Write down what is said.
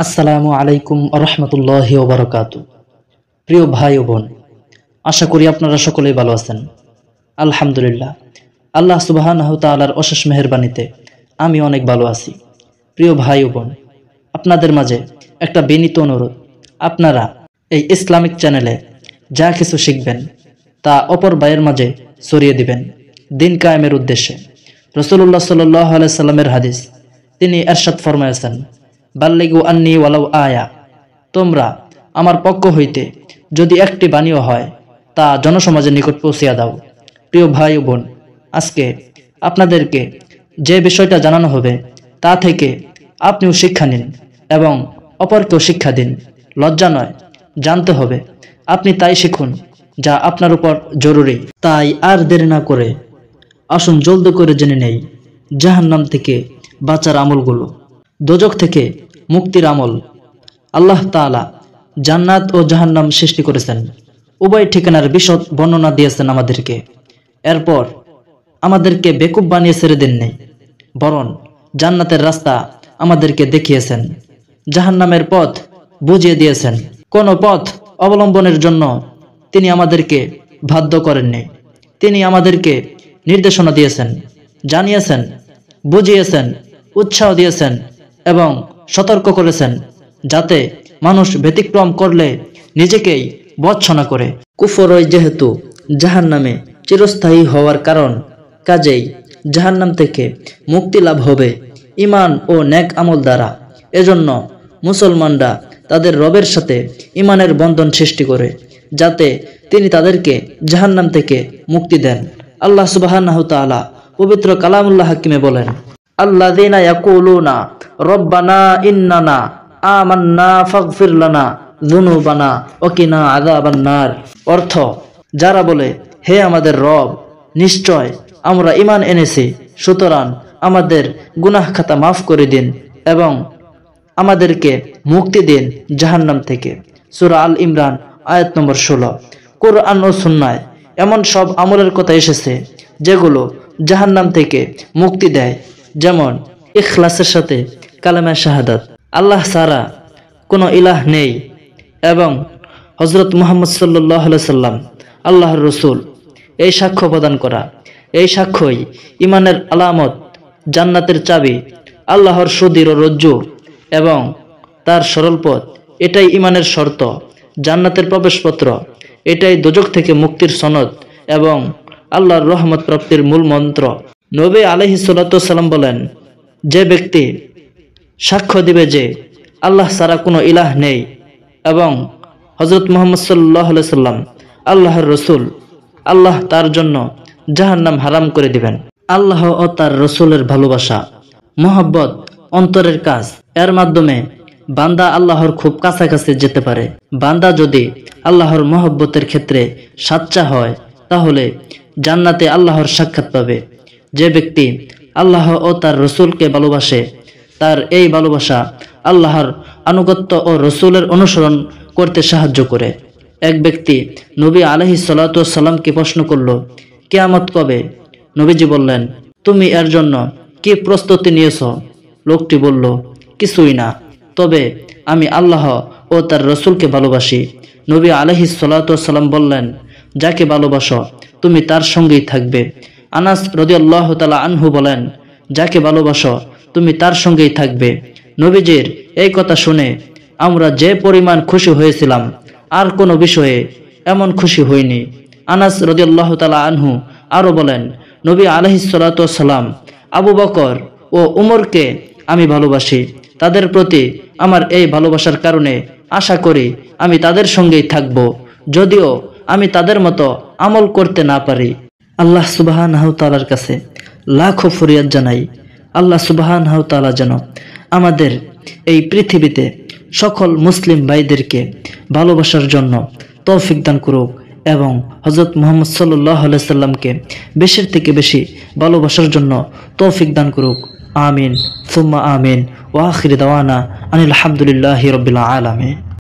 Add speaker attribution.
Speaker 1: আসসালামু আলাইকুম রহমতুল্লাহি ওয়া বারাকাতুহু। প্রিয় ভাই ও বোন, আশা করি আপনারা সকলেই ভালো আছেন। আলহামদুলিল্লাহ, আল্লাহ সুবহানাহু ওয়া তাআলার অশেষ মেহেরবানিতে আমি অনেক ভালো আছি। প্রিয় ভাই ও বোন, আপনাদের মাঝে একটা বিনীত অনুরোধ, আপনারা এই ইসলামিক চ্যানেলে যা কিছু শিখবেন তা অপর ভাইয়ের মাঝে ছড়িয়ে দিবেন দিন কায়েমের উদ্দেশ্যে। রাসূলুল্লাহ সাল্লাল্লাহু আলাইহি সাল্লামের হাদিস, তিনি ইরশাদ ফরমায়েছেন, বাল্লিগু আন্নি ওয়ালাউ আয়া, তোমরা আমার পক্ষ হইতে যদি একটি বাণীও হয় তা জনসমাজের নিকট পৌঁছিয়া দাও। প্রিয় ভাই ও বোন, আজকে আপনাদেরকে যে বিষয়টা জানানো হবে তা থেকে আপনিও শিক্ষা নিন এবং অপরকেও শিক্ষা দিন। লজ্জা নয়, জানতে হবে, আপনি তাই শিখুন যা আপনার উপর জরুরি। তাই আর দেরি না করে আসুন জলদি করে জেনে নেই জাহান্নাম থেকে বাঁচার আমলগুলো, দোজখ থেকে মুক্তির আমল। আল্লাহ তাআলা জান্নাত ও জাহান্নাম সৃষ্টি করেছেন, উভয় ঠিকানার বিশদ বর্ণনা দিয়েছেন আমাদেরকে। এরপর আমাদেরকে বেকুব বানিয়ে ছেড়ে দেননি, বরং জান্নাতের রাস্তা আমাদেরকে দেখিয়েছেন, জাহান্নামের পথ বুঝিয়ে দিয়েছেন। কোনো পথ অবলম্বনের জন্য তিনি আমাদেরকে বাধ্য করেননি, তিনি আমাদেরকে নির্দেশনা দিয়েছেন, জানিয়েছেন, বুঝিয়েছেন, উৎসাহ দিয়েছেন এবং সতর্ক করেছেন, যাতে মানুষ ব্যতিক্রম করলে নিজেকেই ভৎসনা করে। কুফরই যেহেতু জাহান্নামে চিরস্থায়ী হওয়ার কারণ, কাজেই জাহান্নাম থেকে মুক্তি লাভ হবে ঈমান ও নেক আমল দ্বারা। এজন্য মুসলমানরা তাদের রবের সাথে ঈমানের বন্ধন সৃষ্টি করে, যাতে তিনি তাদেরকে জাহান্নাম থেকে মুক্তি দেন। আল্লাহ সুবহানাহু ওয়া তাআলা পবিত্র কালামুল্লাহ হাকিমে বলেন, আল্লাযীনা ইয়াকুলুনা রব্বানা ইন্নানা আমান্না ফাগফির লানা যুনুবানা ওয়া কিনা আযাবান নার। অর্থ, যারা বলে, হে আমাদের রব, নিশ্চয় আমরা ঈমান এনেছি, সুতরাং আমাদের গুনাহ খাতা মাফ করে দিন এবং আমাদেরকে মুক্তি দিন জাহান্নাম থেকে। সূরা আল ইমরান আয়াত নম্বর 16। কুরআন ও সুন্নায় এমন সব আমলের কথা এসেছে যেগুলো জাহান্নাম থেকে মুক্তি দেয়, যেমন ইখলাসের সাথে কালেমা শাহাদাত, আল্লাহ ছাড়া কোনো ইলাহ নেই এবং হযরত মুহাম্মদ সাল্লাল্লাহু আলাইহি সাল্লাম আল্লাহর রাসূল, এই সাক্ষ্য প্রদান করা। এই সাক্ষ্যই ঈমানের আলামত, জান্নাতের চাবি, আল্লাহর সুদৃঢ় রজ্জু এবং তার সরল পথ। এটাই ঈমানের শর্ত, জান্নাতের প্রবেশপত্র। এটাই দোজখ থেকে মুক্তির সনদ এবং আল্লাহর রহমত প্রাপ্তির মূল মন্ত্র। নবী আলাইহিস সালাতু ওয়াস সালাম বলেন, যে ব্যক্তি সাক্ষ্য দিবে যে আল্লাহ ছাড়া কোনো ইলাহ নেই এবং হযরত মুহাম্মদ সাল্লাল্লাহু আলাইহি সাল্লাম আল্লাহর রাসূল, আল্লাহ তার জন্য জাহান্নাম হারাম করে দিবেন। আল্লাহ ও তার রাসূলের ভালোবাসা, মহব্বত অন্তরের কাজ। এর মাধ্যমে বান্দা আল্লাহর খুব কাছাকাছি যেতে পারে। বান্দা যদি আল্লাহর মহব্বতের ক্ষেত্রে সাচ্চা হয়, তাহলে জান্নাতে আল্লাহর সাক্ষাৎ পাবে। যে ব্যক্তি আল্লাহ ও তার রাসূলকে ভালোবাসে, তার এই ভালোবাসা আল্লাহর আনুগত্য ও রাসূলের অনুসরণ করতে সাহায্য করে। এক ব্যক্তি নবী আলাইহিস সালাতু ওয়াস সালামকে প্রশ্ন করল, কিয়ামত কবে? নবীজি বললেন, তুমি এর জন্য কি প্রস্তুতি নিয়েছ? লোকটি বলল, কিছুই না, তবে আমি আল্লাহ ও তার রাসূলকে ভালোবাসি। নবী আলাইহিস সালাতু ওয়াস সালাম বললেন, যাকে ভালোবাসো তুমি তার সঙ্গেই থাকবে। আনাস রাদিয়াল্লাহু তাআলা আনহু বলেন, যাকে ভালোবাসো তুমি তার সঙ্গেই থাকবে। নবীজির এই কথা শুনে আমরা যে পরিমাণ খুশি হয়েছিলাম, আর কোনো বিষয়ে এমন খুশি হইনি। আনাস রাদিয়াল্লাহু তাআলা আনহু আরো বলেন, নবী আলাইহিস সালাতু ওয়াস সালাম আবু বকর ও উমরকে আমি ভালোবাসি। তাদের প্রতি আমার এই ভালোবাসার কারণে আশা করি আমি তাদের সঙ্গেই থাকব, যদিও আমি তাদের মতো আমল করতে না পারি। আল্লাহ সুবহানাহু ওয়া তাআলার কাছে লাখো ফরিয়াদ জানাই, আল্লাহ সুবহানাহু ওয়া তাআলা যেন আমাদের এই পৃথিবীতে সকল মুসলিম ভাইদেরকে ভালোবাসার জন্য তৌফিক দান করুক এবং হযরত মুহাম্মদ সাল্লাল্লাহু আলাইহি সাল্লামকে বেশির থেকে বেশি ভালোবাসার জন্য তৌফিক দান করুক। আমিন সুম্মা আমিন। ওয়া আখির দাওয়ানা আনিল হামদুলিল্লাহি রাব্বিল আলামিন।